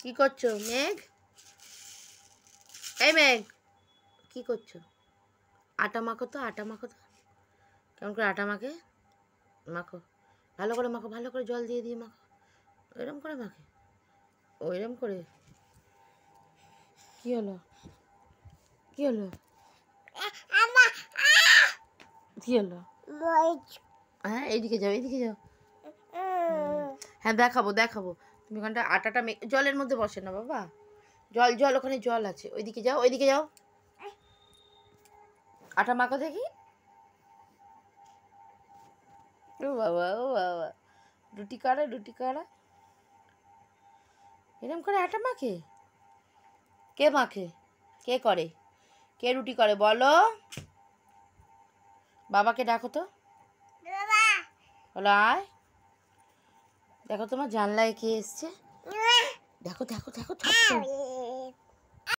কি করছো মেঘ? এই মেঘ কি করছো? আটা মাখো তো, আটা মাখো তো। কেমন করে আটা মাখে? মাখো, ভালো করে মাখো, ভালো করে জল দিয়ে দিয়ে মাখো। ওইরকম করে মাখে, ওইরকম করে। কি হলো? কি হলো? কি হলো? হ্যাঁ এইদিকে যাও, এইদিকে যাও। হ্যাঁ দেখাবো দেখাবো। তুমি ওখানটা আটাটা জলের মধ্যে বসে না বাবা, জল জল, ওখানে জল আছে, ওইদিকে যাও, ওইদিকে যাও। আটা মাখো দেখি। ও বাবা, ও বাবা, রুটি করা, রুটি করা। এরকম করে আটা মাখে? কে মাখে? কে করে? কে রুটি করে বলো? বাবাকে ডাকো তো, বলো আয়। দেখো তোমার জানলায় কে এসছে, দেখো দেখো দেখো,